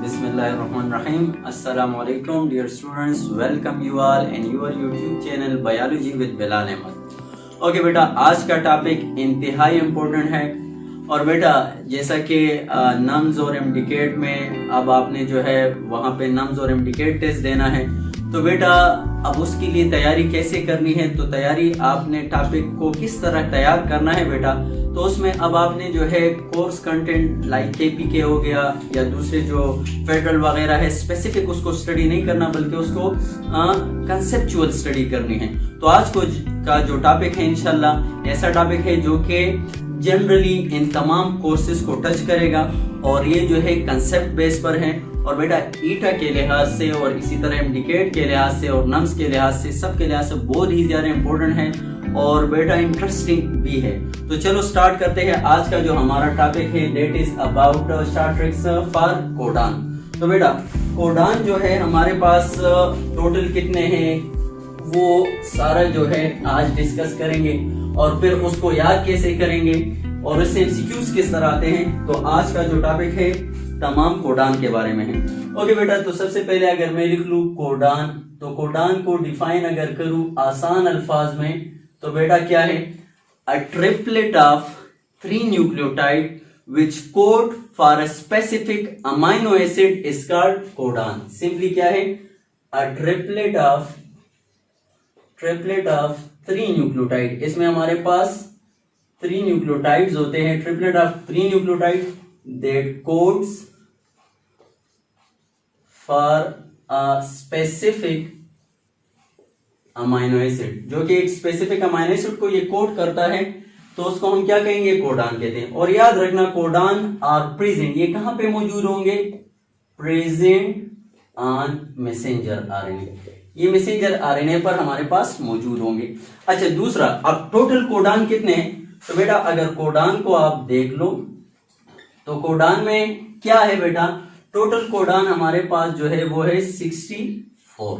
Bismillahirrahmanirrahim. Assalamu alaikum dear students. Welcome you all in your YouTube channel Biology with Bilal Ahmed. Okay बेटा, आज का topic इंतहाई important है। और बेटा जैसा कि नम्स और एमडिकेट में अब आपने जो है वहाँ पे नम्स और एमडिकेट टेस्ट देना है, तो बेटा अब उसके लिए तैयारी कैसे करनी है, तो तैयारी आपने टॉपिक को किस तरह तैयार करना है बेटा, तो उसमें अब आपने जो है कोर्स कंटेंट लाइक केपीके हो गया या दूसरे जो फेडरल वगैरह है स्पेसिफिक उसको स्टडी नहीं करना, बल्कि उसको कंसेप्चुअल स्टडी करनी है। तो आज का जो टॉपिक है इंशाल्लाह ऐसा टॉपिक है जो कि जनरली इन तमाम कोर्सेज को टच करेगा और ये जो है कंसेप्ट बेस पर है। और बेटा ईटा के लिहाज से और इसी तरह एमडिकेट के लिहाज से और नम्स के लिहाज से सबके लिहाज से बहुत ही ज्यादा इम्पोर्टेंट है और बेटा इंटरेस्टिंग भी है। तो चलो स्टार्ट करते हैं। आज का जो हमारा टॉपिक है that is about short tricks for codon. तो बेटा कोडान जो है हमारे पास टोटल कितने हैं वो सारा जो है आज डिस्कस करेंगे और फिर उसको याद कैसे करेंगे और उससे एमसीक्यूज किस तरह आते हैं। तो आज का जो टॉपिक है तमाम कोडान के बारे में है। ओके बेटा, तो सबसे पहले अगर मैं लिख लूं कोडान, तो कोडान को डिफाइन अगर करूं आसान अल्फाज में तो बेटा क्या है, a triplet of 3 nucleotide which code for a specific amino acid is called codon. Simply क्या है, अ ट्रिपलेट ऑफ 3 न्यूक्लियोटाइड। इसमें हमारे पास 3 न्यूक्लियोटाइड्स होते हैं, triplet of 3 nucleotide that codes for a specific amino acid, जो कि एक स्पेसिफिक अमाइनो एसिड को ये कोड करता है, तो उसको हम क्या कहेंगे, कोडान कहते हैं। और याद रखना कोडान आर प्रेजेंट, ये कहां पे मौजूद होंगे, प्रेजेंट ऑन मैसेंजर आरएनए, ये मैसेंजर आरएनए पर हमारे पास मौजूद होंगे। अच्छा दूसरा, अब टोटल कोडान कितने हैं, तो बेटा अगर कोडान को आप देख लो तो कोडान में क्या है बेटा, टोटल कोडान हमारे पास जो है वो है 64।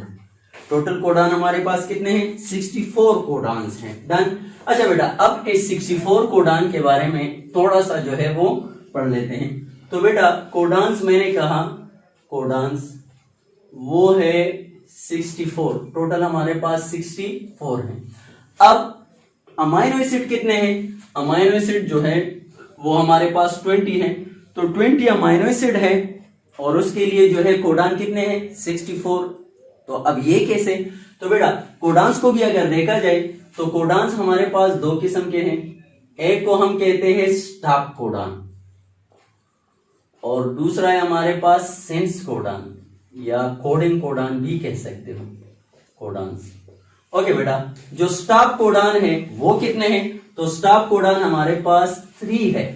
टोटल कोडान हमारे पास कितने हैं, 64 कोडान्स हैं। डन। अच्छा बेटा अब इस 64 कोडान के बारे में थोड़ा सा जो है वो पढ़ लेते हैं। तो बेटा कोडान्स मैंने कहा, कोडान्स वो है 64, टोटल हमारे पास 64 है। अब अमाइनो एसिड कितने हैं, अमाइनो एसिड जो है वो हमारे पास 20 है, तो 20 अमाइनो एसिड है और उसके लिए जो है कोडान कितने हैं, 64। तो अब ये कैसे, तो बेटा कोडान्स को भी अगर देखा जाए तो कोडान्स हमारे पास 2 किस्म के हैं। एक को हम कहते हैं स्टॉप कोडान और दूसरा है हमारे पास सेंस कोडान या कोडिंग कोडान भी कह सकते हो कोडान्स। ओके बेटा, जो स्टॉप कोडान है वो कितने हैं, तो स्टॉप कोडान हमारे पास 3 है,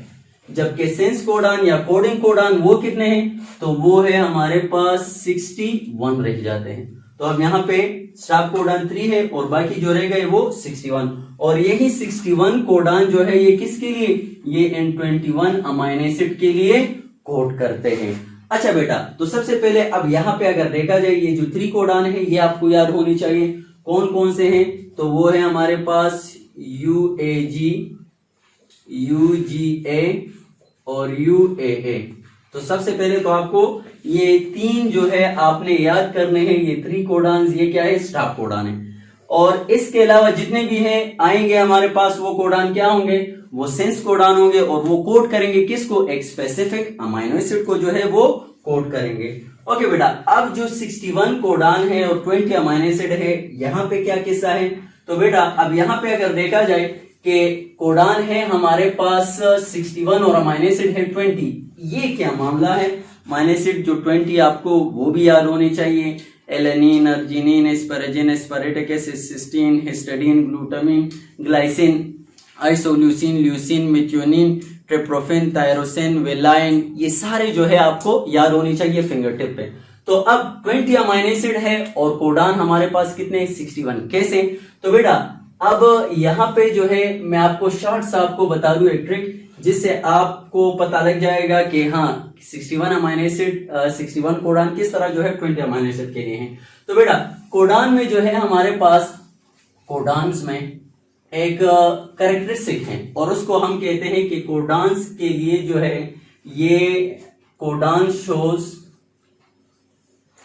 जबकि सेंस कोडान या कोडिंग कोडान वो कितने हैं, तो वो है हमारे पास 61 रह जाते हैं। तो अब यहाँ पे स्टॉप कोडान 3 है और बाकी जो रह गए वो 61, और यही 61 कोडान जो है ये किसके लिए, ये N21 अमाइनो एसिड के लिए कोड करते हैं। अच्छा बेटा, तो सबसे पहले अब यहाँ पे अगर देखा जाए ये जो 3 कोडान है ये आपको याद होनी चाहिए, कौन कौन से हैं, तो वो है हमारे पास UAG, UGA और UAA। तो सबसे पहले तो आपको ये 3 जो है आपने याद करने हैं, ये 3 कोडान, ये क्या है, स्टॉप कोडान है। और इसके अलावा जितने भी हैं आएंगे हमारे पास वो कोडान क्या होंगे, वो सेंस कोडान होंगे और वो कोड करेंगे किसको, एक स्पेसिफिक अमाइनो एसिड को जो है वो कोड करेंगे। ओके बेटा, अब जो 61 कोडान है और 20 अमाइनो एसिड है, यहाँ पे क्या किस्सा है, तो बेटा अब यहाँ पे अगर देखा जाए कि कोडान है हमारे पास 61 और अमाइनो एसिड है 20, ये क्या मामला है, अमाइनो एसिड जो 20 आपको वो भी याद होने चाहिए, alanine, arginine, asparagine, aspartic acid, cysteine, histidine, glutamine, glycine, isoleucine, leucine, methionine, tryptophan, tyrosine, valine, ये सारे जो है आपको याद होनी चाहिए फिंगर टिप पे। तो अब 20 अमाइनो एसिड है और कोडान हमारे पास कितने, 61। कैसे, तो बेटा अब यहाँ पे जो है मैं आपको शॉर्ट सा आपको बता दूं एक ट्रिक, जिससे आपको पता लग जाएगा कि हाँ 61 अमाइनो एसिड 61 कोडान किस तरह जो है 20 अमाइनो एसिड के लिए है। तो बेटा कोडान में जो है हमारे पास कोडान्स में एक कैरेक्टरिस्टिक है और उसको हम कहते हैं कि कोडान्स के लिए जो है ये codon shows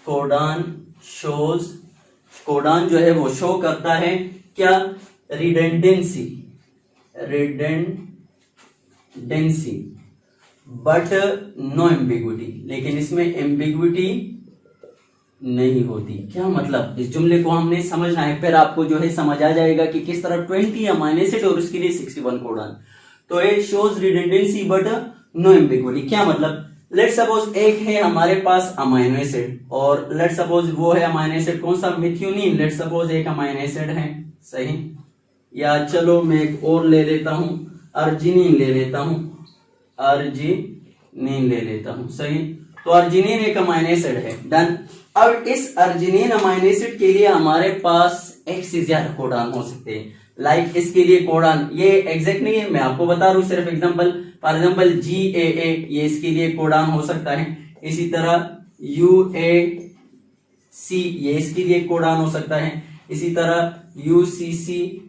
codon shows, codon जो है वो शो करता है क्या, redundancy, redundancy but no ambiguity, लेकिन इसमें एम्बिग्विटी नहीं होती। क्या मतलब, इस जुमले को हमने समझना है, फिर आपको जो है समझ आ जाएगा कि किस तरह 20 अमाइनो एसिड और उसके लिए 61 कोडान। तो ये shows redundancy but no ambiguity. क्या मतलब, लेट सपोज एक है हमारे पास अमाइनो एसिड, और लेट सपोज वो है अमाइनो एसिड कौन सा, मिथ्योनिन, लेट सपोज एक अमाइनो एसिड है, सही, या चलो मैं एक और ले लेता हूं, अर्जिनिन ले लेता हूं, अर्जिनिन ले लेता हूं, सही। तो अर्जिनिन एक अमाइनो एसिड है, डन। अब इस अर्जिनिन अमाइनो एसिड के लिए हमारे पास एक से ज्यादा कोडान हो सकते हैं। लाइक इसके लिए कोडान, ये एग्जैक्ट नहीं है, मैं आपको बता रहा हूं सिर्फ एग्जांपल, फॉर एग्जांपल GAA, ये इसके लिए कोडान हो सकता है। इसी तरह UAC, ये इसके लिए कोडान हो सकता है। इसी तरह UCC,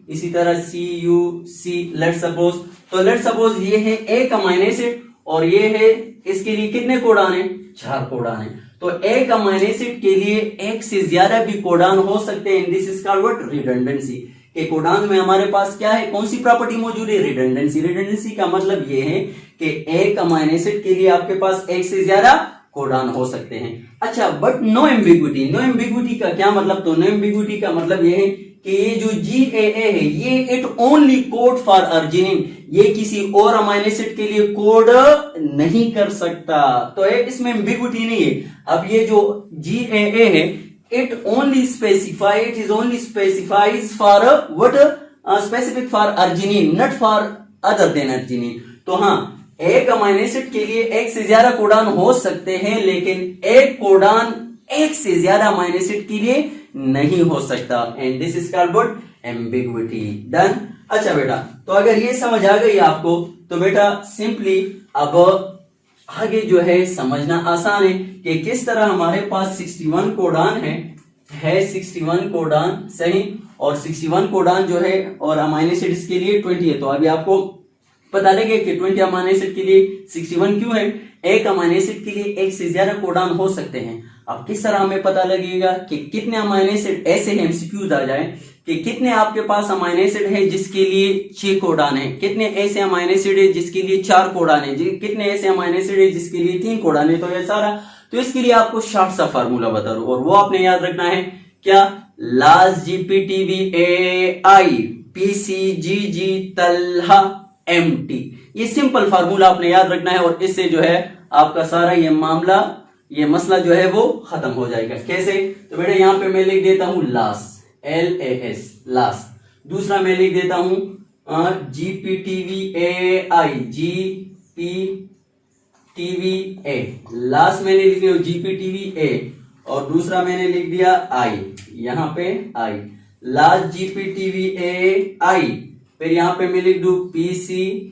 इसी तरह CUC, लेट सपोज। तो लेट सपोज ये है एक अमाइनो एसिड और ये है, इसके लिए कितने कोडान है, 4 कोडान है। तो एक अमाइनो एसिड के लिए एक से ज्यादा भी कोडान हो सकते हैं। This is called what, redundancy. के कोडान में हमारे पास क्या है, कौन सी प्रॉपर्टी मौजूद है, रिडंडेंसी। रिडंडेंसी का मतलब ये है कि एक अमाइनो एसिड के लिए आपके पास एक से ज्यादा कोडान हो सकते हैं। अच्छा, but no ambiguity. No ambiguity का क्या मतलब, तो नो एम्बिग्विटी का मतलब ये है कि ये जो GAA है, ये it only code for arginine, ये किसी और अमाइनो एसिड के लिए कोड नहीं कर सकता। तो इसमें एम्बिग्विटी नहीं है। अब ये जो GAA है, it only specify, it is only specifies for what, specific for arginine, not for other than arginine। तो हाँ, एक अमाइनो एसिड के लिए एक से ज्यादा कोडान हो सकते हैं, लेकिन एक कोडान एक से ज्यादा अमाइनो एसिड के लिए नहीं हो सकता, and this is called what, ambiguity. Done. अच्छा बेटा, तो अगर ये समझ आ गई आपको, तो बेटा सिंपली अब आगे जो है समझना आसान है कि किस तरह हमारे पास 61 कोडान है 61 कोडान, सही। और 61 कोडान जो है और अमाइनो एसिड्स के लिए 20 है। तो अभी आपको पता लगे कि 20 अमाइनो एसिड के लिए 61 क्यों है। एक अमाइनो एसिड के लिए एक से ज्यादा कोडान हो सकते हैं। अब किस तरह हमें पता लगेगा कि कितने अमाइनो एसिड ऐसे हैं, एमसीक्यूज आ जाए कि कितने आपके पास अमाइनो एसिड है जिसके लिए 6 कोडान है, कितने ऐसे अमाइनो एसिड है जिसके लिए 4 कोडान है, कितने ऐसे अमाइनो एसिड है जिसके लिए 3 कोडान है। तो ये सारा, तो इसके लिए आपको शॉर्ट सा फार्मूला बता दूं, और वो आपने याद रखना है क्या, लास GPTVAI PCGG तल्हा MT। ये सिंपल फार्मूला आपने याद रखना है, और इससे जो है आपका सारा ये मामला, ये मसला जो है वो खत्म हो जाएगा। कैसे, तो बेटा यहां पे मैं लिख देता हूं लास, LAS, लास। दूसरा मैं लिख देता हूं GPTVAI, GPTVA, लास मैंने लिख दिया GPTVA, और दूसरा मैंने लिख दिया I, यहां पे I, लास GPTVAI। फिर यहां पे मैं लिख दूं PCGG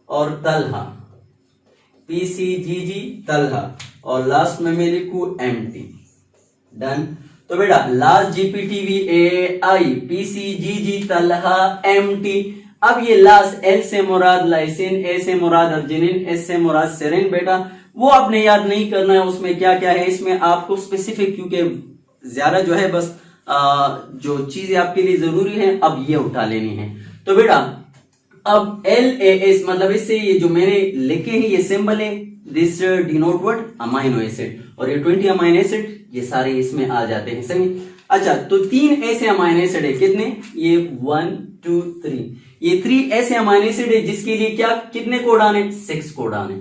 और तलहा, PCGG तलहा, और लास्ट में मैं लिखूं MT। डन। तो बेटा last GPTVAI PCGG Talha MT। अब ये लास्ट, L से मुराद लाइसिन, A से मुराद अर्जिनिन, S से मुराद सेरिन, बेटा वो आपने याद नहीं करना है उसमें क्या क्या है। इसमें आपको स्पेसिफिक, क्योंकि ज्यादा जो है बस जो चीजें आपके लिए जरूरी है अब ये उठा लेनी है। तो बेटा अब LAS मतलब इससे ये जो मैंने लिखे हैं ये सिंबल है, this denote what, amino acid, और ये 20 अमाइनो एसिड ये सारे इसमें आ जाते हैं, सही। अच्छा, तो 3 ऐसे अमाइनो एसिड है, कितने, ये 1 2 3, ये 3 ऐसे अमाइनो एसिड है जिसके लिए क्या, कितने कोडान है, 6 कोडान है।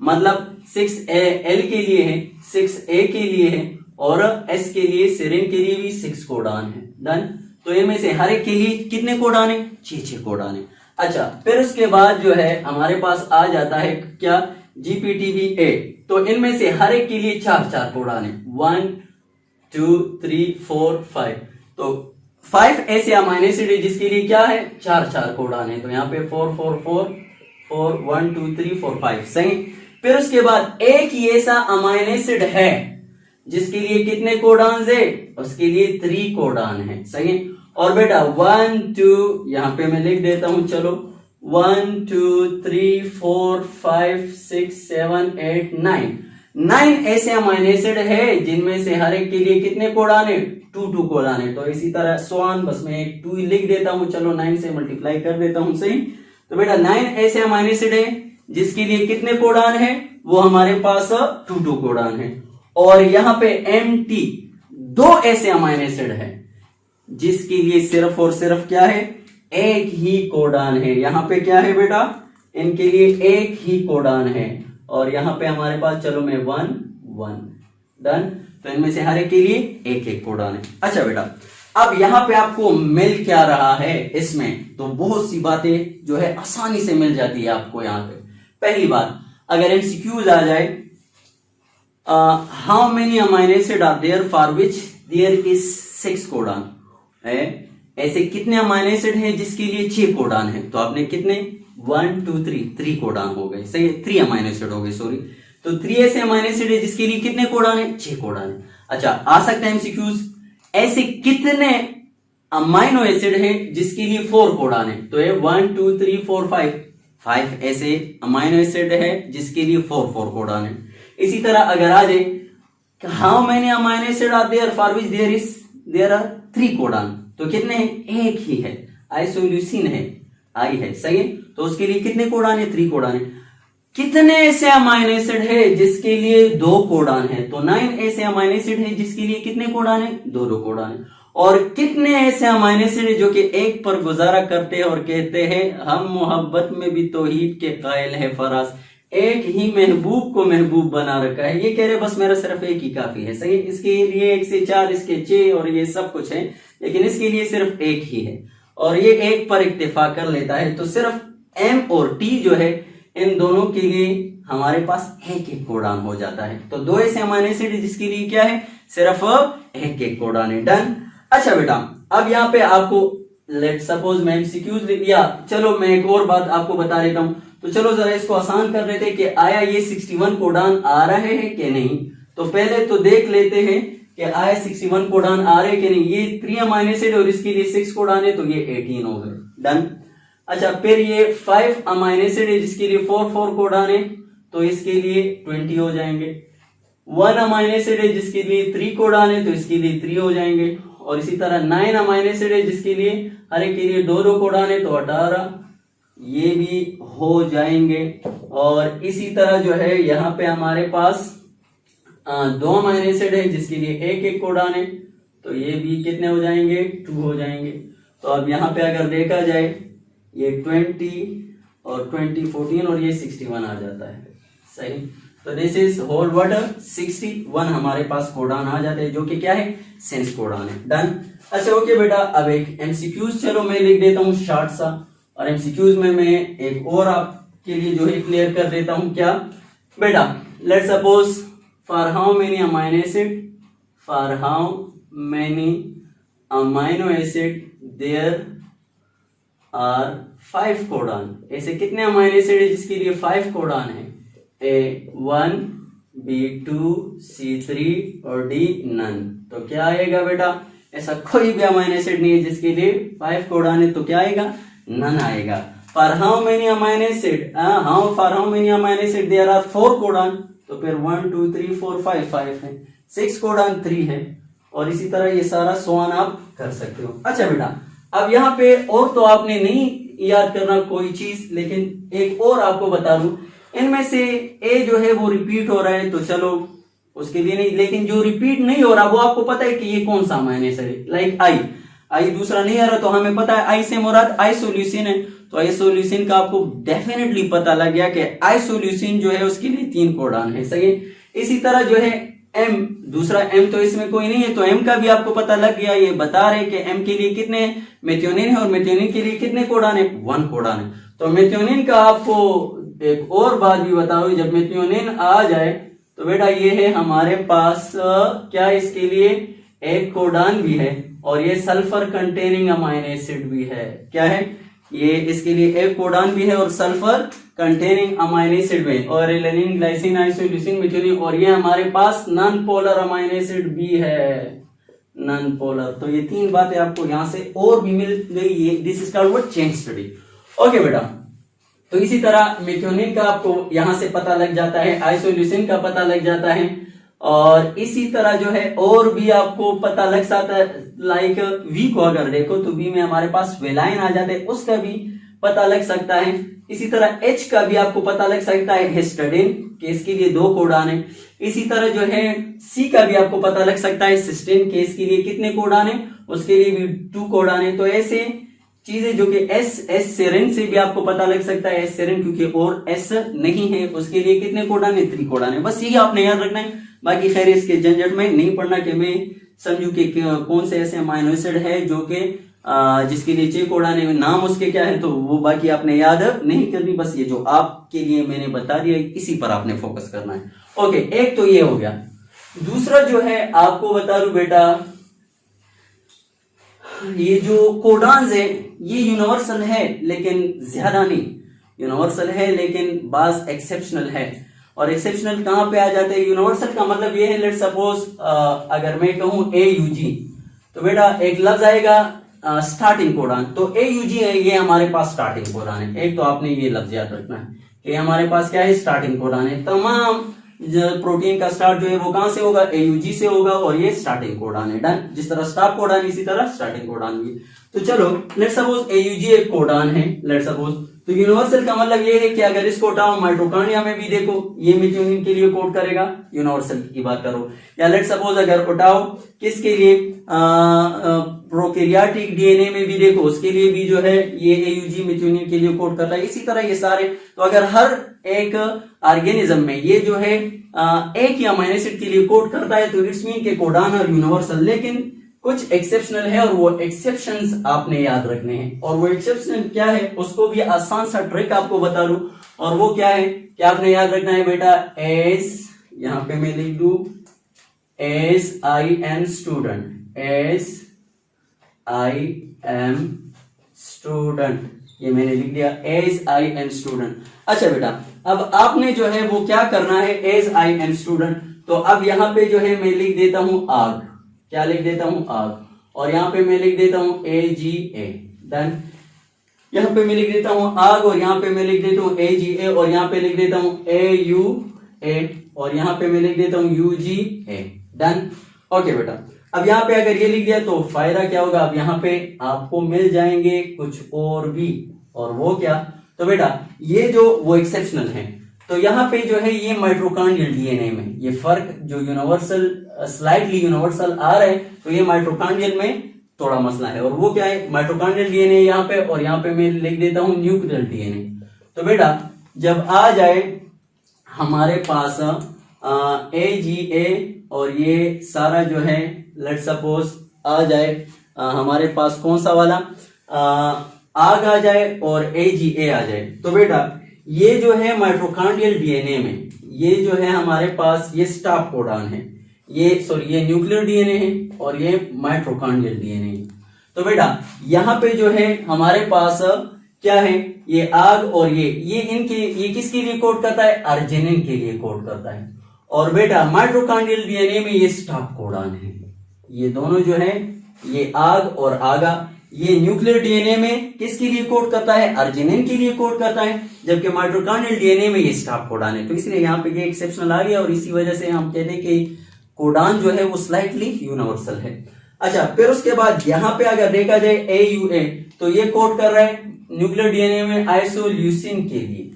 मतलब 6L के लिए है, 6A के लिए है, और S के लिए, सेरिन के लिए भी 6 कोडान है। डन। तो इनमें से हर एक के लिए कितने कोडान है, 6 कोडान है। अच्छा, फिर उसके बाद जो है हमारे पास आ जाता है क्या, GPTVA। तो इनमें से हर एक के लिए 4 कोडान है, 1 2 3 4 5। तो 5 ऐसे अमाइनो एसिड है जिसके लिए क्या है, 4 कोडान है। तो यहाँ पे 4 4 4 4 1 2 3 4 5, सही। फिर उसके बाद एक ही ऐसा अमाइनो एसिड है जिसके लिए कितने कोडान है, उसके लिए 3 कोडान है, सही। और बेटा 1 2, यहां पे मैं लिख देता हूं, चलो 1 2 3 4 5 6 7 8 9 9 ऐसे अमाइनो एसिड है जिनमें से हर एक के लिए कितने कोडान है, 2 कोडान है। तो इसी तरह स्वान, बस मैं एक 2 लिख देता हूं, चलो 9 से मल्टीप्लाई कर देता हूं, सही। तो बेटा 9 ऐसे अमाइनो एसिड है जिसके लिए कितने कोडान है, वो हमारे पास 2 कोडान है। और यहाँ पे MT 2 ऐसे अमाइनो एसिड है जिसके लिए सिर्फ और सिर्फ क्या है, एक ही कोडान है। यहाँ पे क्या है बेटा, इनके लिए एक ही कोडान है। और यहाँ पे हमारे पास, चलो मैं 1 1 डन। तो इनमें से हर एक के लिए एक एक कोडान है। अच्छा बेटा, अब यहाँ पे आपको मिल क्या रहा है इसमें, तो बहुत सी बातें जो है आसानी से मिल जाती है आपको यहाँ पे। पहली बात, अगर एमसीक्यूज आ जाए, how many amino acid are there for which there is 6 codon है, ऐसे कितने अमाइनो एसिड है जिसके लिए 6 कोडान है। तो आपने कितने, 1 2 3 कोडान हो गए, सही है, 3 अमाइनो एसिड हो गए, सॉरी। तो 3 ऐसे अमाइनो एसिड है जिसके लिए कितने कोडान है, 6 कोडान है। अच्छा, आ सकता है एमसीक्यूज, ऐसे कितने अमाइनो एसिड है जिसके लिए 4 कोडान है। तो ये 1 2 3 4 5 ऐसे अमाइनो एसिड है जिसके लिए 4 कोडान है। इसी तरह अगर आ जाए, how many amino acid are there for which there are 3 codon, तो कितने हैं, एक ही है, आइसोल्यूसिन है, आई है, सही है। तो उसके लिए कितने कोडान है, 3 कोडान है। कितने ऐसे अमाइनो एसिड है जिसके लिए 2 कोडान है, तो 9 ऐसे अमाइनो एसिड है जिसके लिए कितने कोडान है, 2 कोडान है। और कितने ऐसे अमाइनो एसिड है जो कि एक पर गुजारा करते हैं और कहते हैं हम मोहब्बत में भी तौहीद के कायल है फराज, एक ही महबूब को महबूब बना रखा है, ये कह रहे बस मेरा सिर्फ एक ही काफी है, सही। इसके लिए 1 से 4, इसके 6 और ये सब कुछ है, लेकिन इसके लिए सिर्फ एक ही है और ये एक पर इक्तिफा कर लेता है। तो सिर्फ M और T जो है, इन दोनों के लिए हमारे पास एक एक कोडान हो जाता है। तो 2 ऐसे अमाइनो एसिड जिसके लिए क्या है, सिर्फ एक एक कोडान है, डन। अच्छा बेटा, अब यहाँ पे आपको लेट सपोज मैं एमसीक्यूज लिया, चलो मैं एक और बात आपको बता देता हूं। तो चलो जरा इसको आसान कर देते कि आया ये 61 कोडान आ रहे हैं कि नहीं। तो पहले तो देख लेते हैं कि आया 61 कोडान आ रहे कि नहीं। ये 3 अमाइनो एसिड और इसके लिए 6 कोडान है, तो ये 18 हो गए, डन। अच्छा, फिर ये 5 अमाइनो एसिड है जिसके लिए 4 कोडान है, तो इसके लिए 20 हो जाएंगे। 1 अमाइनो एसिड है जिसके लिए 3 कोडान है, तो इसके लिए 3 हो जाएंगे। और इसी तरह 9 अमाइनो एसिड है जिसके लिए हर एक के लिए 2 कोडान है, तो 18 ये भी हो जाएंगे। और इसी तरह जो है यहाँ पे हमारे पास 2 अमाइनो एसिड है जिसके लिए एक कोडान है, तो ये भी कितने हो जाएंगे, 2 हो जाएंगे। तो अब यहाँ पे अगर देखा जाए, ये 20 और 20 14 और ये 61 आ जाता है, सही। तो दिस इज होल वाटर 61 हमारे पास कोडान आ जाते हैं, जो कि क्या है, सेंस कोडान है, डन। अच्छा ओके बेटा, अब एक एमसीक्यूज चलो मैं लिख देता हूँ शॉर्ट सा, और एमसीक्यूज में मैं एक और आपके लिए जो है क्लियर कर देता हूँ। क्या बेटा, let suppose for how many amino acid, for how many amino acid there are 5 codon, ऐसे कितने अमाइनो एसिड है जिसके लिए 5 कोडान है, A1 B2 C3 और D नन। तो क्या आएगा बेटा, ऐसा कोई भी अमाइनो एसिड नहीं है जिसके लिए 5 कोडान है, तो क्या आएगा, नन आएगा। For how many amino acid, for how many amino acid there are 4 codon, तो फिर 1 2 3 4 5 है, 6 कोडान 3 है, और इसी तरह ये सारा सवाल आप कर सकते हो। अच्छा बेटा, अब यहाँ पे और तो आपने नहीं याद करना कोई चीज, लेकिन एक और आपको बता दूं, इनमें से ए जो है वो रिपीट हो रहा है, तो चलो उसके लिए नहीं, लेकिन जो रिपीट नहीं हो रहा वो आपको पता है कि ये कौन सा अमाइनो एसिड है। लाइक आई दूसरा नहीं आ रहा, तो हमें पता है आई से मुराद आइसोल्यूसिन है, तो आइसोल्यूसिन का आपको डेफिनेटली पता लग गया कि आइसोल्यूसिन जो है उसके लिए 3 कोडान है, सही है। इसी तरह जो है एम, दूसरा एम तो इसमें कोई नहीं है, तो एम का भी आपको पता लग गया, ये बता रहे कि एम के लिए कितने मेथियोनिन है, और मेथियोनिन के लिए कितने कोडान है, 1 कोडान है। तो मेथियोनिन का आपको एक और बात भी बताओ, जब मेथियोनिन आ जाए तो बेटा ये है हमारे पास क्या, इसके लिए 1 कोडान भी है, और ये सल्फर कंटेनिंग अमाइनो एसिड भी है। क्या है ये, इसके लिए 1 कोडान भी है और सल्फर कंटेनिंग अमाइनो एसिड भी, और एलेनिन ग्लाइसिन आइसोल्यूसिन मेथियोनिन, और ये हमारे पास नॉन पोलर अमाइनो एसिड भी है, नॉन पोलर। तो ये 3 बातें आपको यहां से और भी मिल गई, this is called what, chain study. Okay बेटा, तो इसी तरह मेथियोनिन का आपको यहां से पता लग जाता है, आइसोल्यूसिन का पता लग जाता है, और इसी तरह जो है और भी आपको पता लग सकता है। लाइक वी को अगर देखो तो वी में हमारे पास वेलाइन आ जाते हैं, उसका भी पता लग सकता है। इसी तरह एच का भी आपको पता लग सकता है, हिस्टडीन केस के लिए 2 कोडान है। इसी तरह जो है सी का भी आपको पता लग सकता है, सिस्टीन केस के लिए कितने कोडान है, उसके लिए भी 2 कोडान है। तो ऐसे चीजें जो कि एस सेरेन से भी आपको पता लग सकता है, एस सेरेन क्योंकि और एस नहीं है, उसके लिए कितने कोडान है, 3 कोडान है। बस यही आपने याद रखना है, बाकी खैर इसके झंझट में नहीं पढ़ना कि मैं समझू कि कौन से ऐसे अमीनो एसिड है जो कि जिसके लिए 6 कोडान है, नाम उसके क्या है, तो वो बाकी आपने याद नहीं करनी। बस ये जो आपके लिए मैंने बता दिया इसी पर आपने फोकस करना है। ओके, एक तो ये हो गया। दूसरा जो है आपको बता दूं बेटा, ये जो कोडान्स है ये यूनिवर्सल है लेकिन ज्यादा नहीं, यूनिवर्सल है लेकिन बाज एक्सेप्शनल है। और एक्सेप्शनल कहां पे आ जाते हैं, यूनिवर्सल का मतलब ये है, लेट सपोज अगर मैं कहूं AUG, तो बेटा एक लफ्ज आएगा स्टार्टिंग कोडान, तो AUG है, ये हमारे पास स्टार्टिंग कोडान है। एक तो आपने ये लफ्ज याद रखना है कि हमारे पास क्या है, स्टार्टिंग कोडान है। तमाम प्रोटीन का स्टार्ट जो है वो कहां से होगा, AUG से होगा, और ये स्टार्टिंग कोडान है। डन, जिस तरह स्टॉप कोडान इसी तरह स्टार्टिंग कोडान भी। तो चलो लेट सपोज AUG एक कोडान है, लेट सपोज, तो यूनिवर्सल का मतलब ये है कि अगर इसको उठाओ माइटोकॉन्ड्रिया में भी देखो ये मेथियोनिन के लिए कोड करेगा, यूनिवर्सल की बात करो। या लेट सपोज अगर उठाओ किसके लिए, प्रोकैरियोटिक डीएनए में भी देखो, उसके लिए भी जो है ये AUG मेथियोनिन के लिए कोड करता है। इसी तरह ये सारे, तो अगर हर एक ऑर्गेनिज्म में ये जो है एक ही अमीनो एसिड के लिए कोड करता है तो इट्स मीन के कोडान और यूनिवर्सल। लेकिन कुछ एक्सेप्शनल है और वो एक्सेप्शंस आपने याद रखने हैं, और वो एक्सेप्शन क्या है उसको भी आसान सा ट्रिक आपको बता दूं, और वो क्या है कि आपने याद रखना है बेटा, एस, यहां पे मैं लिख दूं SIN स्टूडेंट, SIM स्टूडेंट, ये मैंने लिख दिया SIN स्टूडेंट। अच्छा बेटा, अब आपने जो है वो क्या करना है, SIN स्टूडेंट, तो अब यहां पे जो है मैं लिख देता हूं आग, क्या लिख देता हूं, आग, और यहां पे मैं लिख देता हूं AGA। डन, यहां पे मैं लिख देता हूं आग, और यहां पे मैं लिख देता हूं AGA, और यहां पे लिख देता हूं AUA, और यहां पे मैं लिख देता हूं UGA। डन, ओके बेटा। अब यहां पे अगर ये लिख दिया तो फायदा क्या होगा, अब यहां पे आपको मिल जाएंगे कुछ और भी, और वो क्या, तो बेटा ये जो वो एक्सेप्शनल है, तो यहाँ पे जो है ये माइटोकॉन्ड्रियल डीएनए में ये फर्क जो यूनिवर्सल स्लाइटली यूनिवर्सल आ रहा है, तो ये माइटोकॉन्ड्रियल में थोड़ा मसला है, और वो क्या है, माइटोकॉन्ड्रियल डीएनए यहाँ पे, और यहाँ पे मैं लिख देता हूं न्यूक्लियर डीएनए। तो बेटा जब आ जाए हमारे पास AGA और ये सारा जो है लेट सपोज आ जाए हमारे पास कौन सा वाला आग आ जाए और AGA आ जाए, तो बेटा ये जो है माइटोकॉन्ड्रियल डीएनए में ये जो है हमारे पास ये स्टॉप कोडान है, ये सॉरी ये न्यूक्लियर डीएनए है और ये माइटोकॉन्ड्रियल डीएनए है। तो बेटा यहाँ पे जो है हमारे पास क्या है, ये आग और ये इनके ये किसके लिए कोड करता है, अर्जिनिन के लिए कोड करता है, और बेटा माइटोकॉन्ड्रियल डीएनए में ये स्टॉप कोडान है। ये दोनों जो है ये आग और आगा, ये न्यूक्लियर डीएनए में किसके लिए कोड करता है, अर्जिनिन के लिए कोड करता है, जबकि माइटोकॉन्ड्रियल डीएनए में ये स्टॉप कोडान है। तो इसलिए यहाँ पे ये एक्सेप्शनल आ गया, और इसी वजह से हम कहते हैं कि कोडान जो है वो स्लाइटली यूनिवर्सल है। अच्छा, फिर उसके बाद यहाँ पे अगर देखा जाए AUA, तो ये कोड कर रहा है न्यूक्लियर डीएनए में आइसोल्यूसिन के लिए,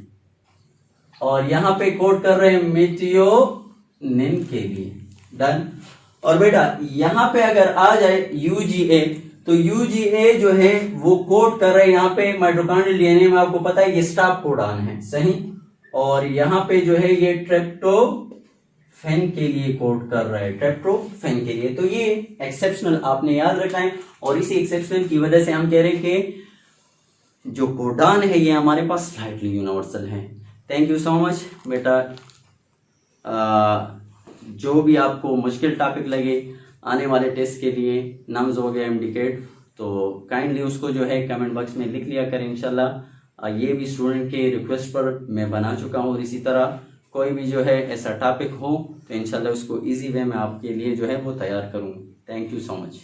और यहाँ पे कोड कर रहे हैं मेथियोनिन के लिए। डन, और बेटा यहाँ पे अगर आ जाए UGA, तो UGA जो है वो कोड कर रहे हैं यहाँ पे माइटोकॉन्ड्रियल डीएनए में, आपको पता है ये स्टॉप कोडान है, सही, और यहाँ पे जो है ये ट्रिप्टोफैन के लिए कोड कर रहा है, ट्रिप्टोफैन के लिए। तो ये एक्सेप्शनल आपने याद रखना है, और इसी एक्सेप्शनल की वजह से हम कह रहे हैं कि जो कोडान है ये हमारे पास स्लाइटली यूनिवर्सल है। थैंक यू सो मच बेटा। जो भी आपको मुश्किल टॉपिक लगे आने वाले टेस्ट के लिए, नम्स हो गया MDCAT, तो काइंडली उसको जो है कमेंट बॉक्स में लिख लिया करें इंशाल्लाह। ये भी स्टूडेंट के रिक्वेस्ट पर मैं बना चुका हूँ, और इसी तरह कोई भी जो है ऐसा टॉपिक हो तो इंशाल्लाह उसको इजी वे में आपके लिए जो है वो तैयार करूँ। Thank you so much.